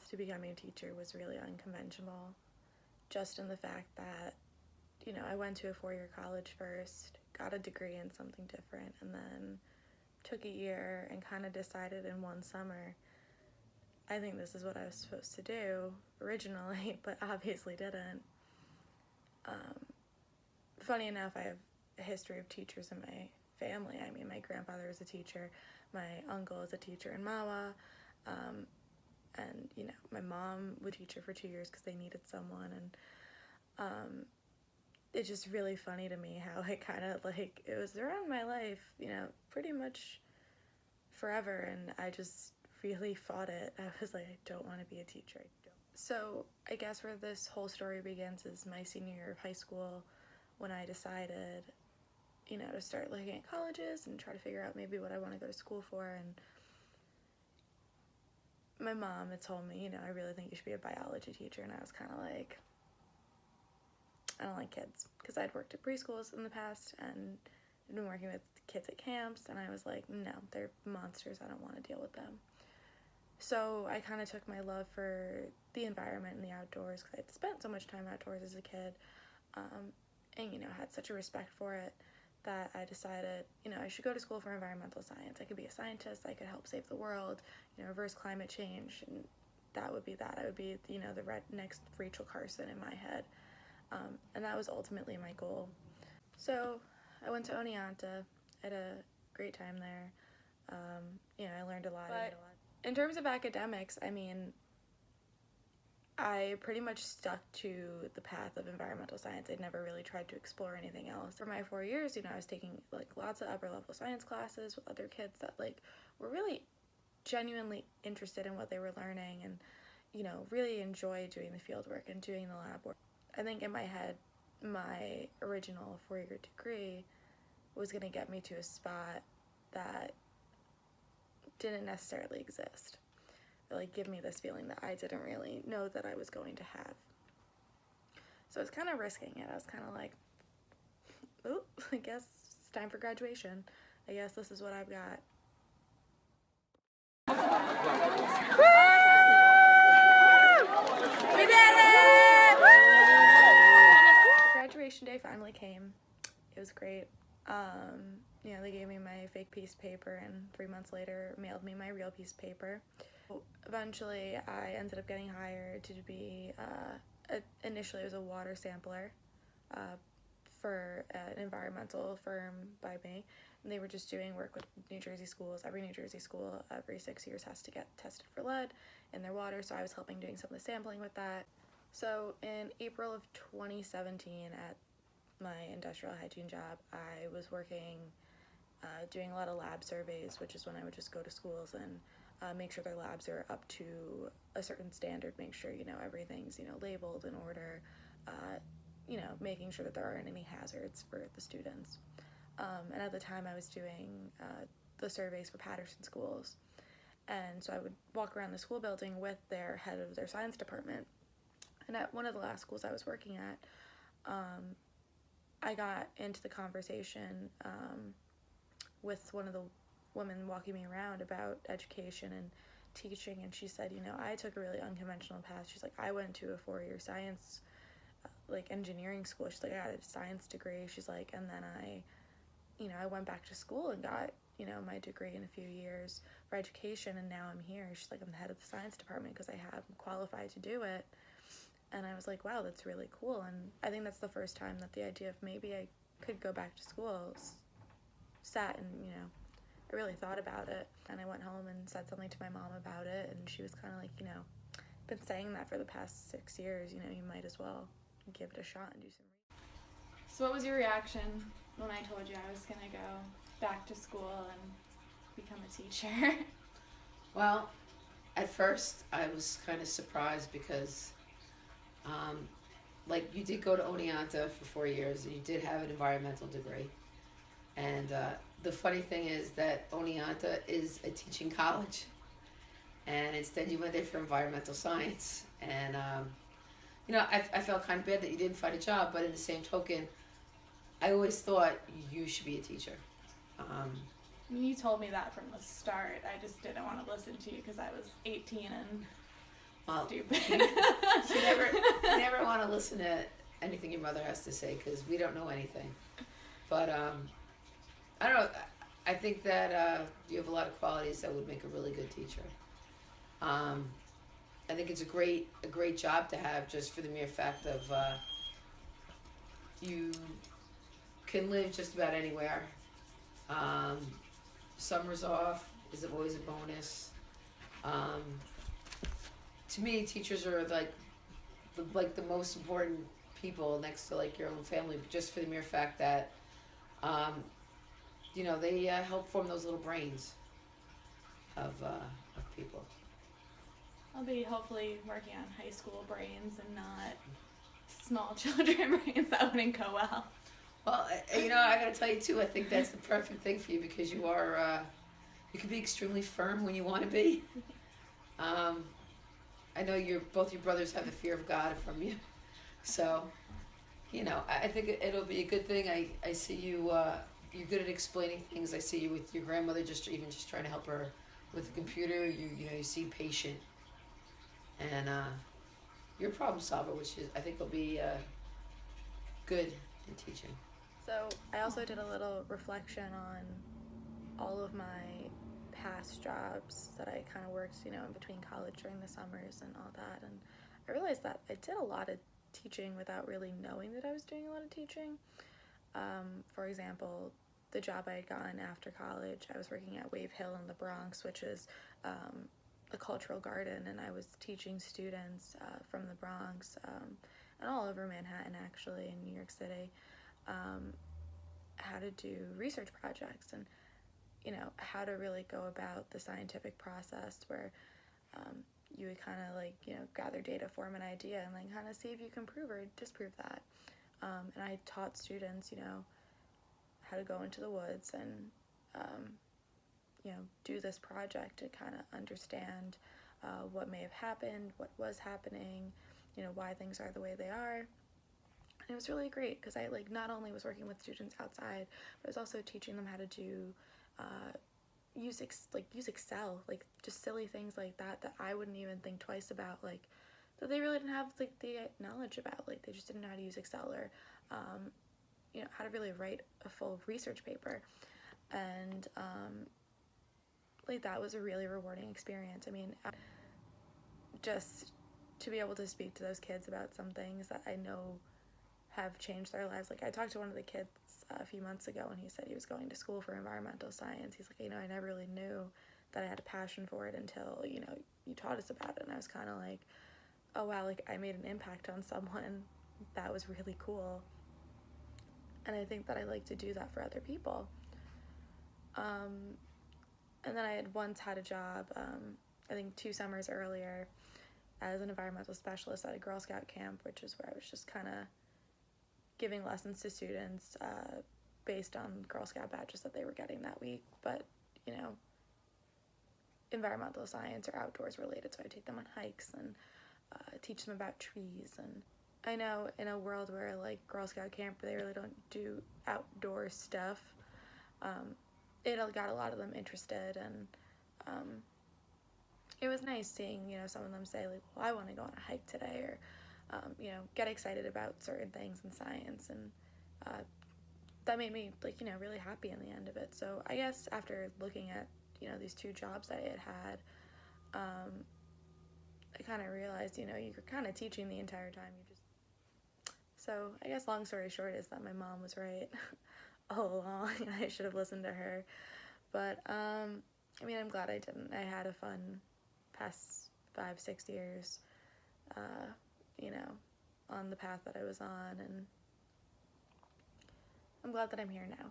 path to becoming a teacher was really unconventional, just in the fact that, I went to a 4-year college first, got a degree in something different, and then took a year and kind of decided in one summer, I think this is what I was supposed to do originally, but obviously didn't. Funny enough, I have a history of teachers in my family. I mean, my grandfather was a teacher, my uncle is a teacher in Mawa, and my mom would teach her for 2 years because they needed someone, and it's just really funny to me how it kind of it was around my life, pretty much forever, and I just really fought it. I was like, I don't want to be a teacher. So I guess where this whole story begins is my senior year of high school, when I decided, to start looking at colleges and try to figure out maybe what I want to go to school for. And my mom had told me, I really think you should be a biology teacher, and I was kind of like, I don't like kids, because I'd worked at preschools in the past and been working with kids at camps, and I was like, no, they're monsters, I don't want to deal with them. So I kind of took my love for the environment and the outdoors, because I'd spent so much time outdoors as a kid, and had such a respect for it, that I decided, I should go to school for environmental science. I could be a scientist, I could help save the world, reverse climate change, and that would be that. I would be, the next Rachel Carson in my head. And that was ultimately my goal. So I went to Oneonta. I had a great time there. I learned a lot. But in terms of academics, I pretty much stuck to the path of environmental science. I'd never really tried to explore anything else. For my 4 years, I was taking lots of upper level science classes with other kids that were really genuinely interested in what they were learning, and really enjoyed doing the field work and doing the lab work. I think in my head, my original 4-year degree was going to get me to a spot that didn't necessarily exist. Give me this feeling that I didn't really know that I was going to have. So I was kind of risking it. I was kind of like, oh, I guess it's time for graduation. I guess this is what I've got. We did it! Graduation day finally came. It was great. They gave me my fake piece of paper, and 3 months later mailed me my real piece of paper. Eventually, I ended up getting hired to be, initially it was a water sampler for an environmental firm by me, and they were just doing work with New Jersey schools. Every New Jersey school every 6 years has to get tested for lead in their water, so I was helping doing some of the sampling with that. So in April of 2017 at my industrial hygiene job, I was working, doing a lot of lab surveys, which is when I would just go to schools and make sure their labs are up to a certain standard, make sure, everything's, labeled in order, making sure that there aren't any hazards for the students. And at the time I was doing the surveys for Patterson schools. And so I would walk around the school building with their head of their science department. And at one of the last schools I was working at, I got into the conversation with one of the women walking me around about education and teaching, and she said, I took a really unconventional path. She's like, I went to a 4-year science, engineering school. She's like, I got a science degree. She's like, and then I went back to school and got, my degree in a few years for education, and now I'm here. She's like, I'm the head of the science department because I'm qualified to do it. And I was like, wow, that's really cool. And I think that's the first time that the idea of maybe I could go back to school sat, and I really thought about it. And I went home and said something to my mom about it, and she was kind of like, been saying that for the past 6 years, you might as well give it a shot and do some research. So what was your reaction when I told you I was going to go back to school and become a teacher? Well, at first I was kind of surprised because you did go to Oneonta for 4 years, and you did have an environmental degree. And the funny thing is that Oneonta is a teaching college, and instead you went there for environmental science. And I felt kind of bad that you didn't find a job, but in the same token, I always thought you should be a teacher. You told me that from the start. I just didn't want to listen to you because I was 18 and Well, Stupid. you never want to listen to anything your mother has to say because we don't know anything. But I don't know. I think that you have a lot of qualities that would make a really good teacher. I think it's a great job to have just for the mere fact of you can live just about anywhere. Summers off is always a bonus. To me, teachers are like the most important people next to like your own family, just for the mere fact that they help form those little brains of people. I'll be hopefully working on high school brains and not small children brains. That wouldn't go well. Well, I gotta tell you too, I think that's the perfect thing for you because you are, you can be extremely firm when you want to be. I know both your brothers have the fear of God from you. So, I think it'll be a good thing. I see you, you're good at explaining things. I see you with your grandmother just trying to help her with the computer. You seem patient. And you're a problem solver, which I think will be good in teaching. So I also did a little reflection on all of my past jobs that I kind of worked, in between college during the summers and all that. And I realized that I did a lot of teaching without really knowing that I was doing a lot of teaching. For example, the job I had gotten after college, I was working at Wave Hill in the Bronx, which is a cultural garden, and I was teaching students from the Bronx and all over Manhattan, actually, in New York City, how to do research projects and how to really go about the scientific process where you would kind of gather data, form an idea, and then kind of see if you can prove or disprove that. And I taught students how to go into the woods and do this project to kind of understand what may have happened, what was happening, why things are the way they are. And it was really great because I not only was working with students outside, but I was also teaching them how to do use Excel, just silly things like that I wouldn't even think twice about, that they really didn't have the knowledge about. They just didn't know how to use Excel or how to really write a full research paper. And that was a really rewarding experience. I mean, just to be able to speak to those kids about some things that I know have changed their lives. I talked to one of the kids a few months ago, and he said he was going to school for environmental science. He's like, I never really knew that I had a passion for it until, you taught us about it. And I was kind of like, oh wow, I made an impact on someone. That was really cool. And I think that I like to do that for other people. And then I had once had a job, I think 2 summers earlier, as an environmental specialist at a Girl Scout camp, which is where I was just kind of giving lessons to students based on Girl Scout badges that they were getting that week. But, environmental science or outdoors related, so I take them on hikes and teach them about trees. And I know in a world where Girl Scout camp, they really don't do outdoor stuff, it got a lot of them interested, and it was nice seeing some of them say well, I want to go on a hike today, or get excited about certain things in science, and that made me really happy in the end of it. So I guess after looking at these 2 jobs that I had I kind of realized you're kind of teaching the entire time. So I guess long story short is that my mom was right all along, and I should have listened to her. But I'm glad I didn't. I had a fun past 5-6 years on the path that I was on, and I'm glad that I'm here now.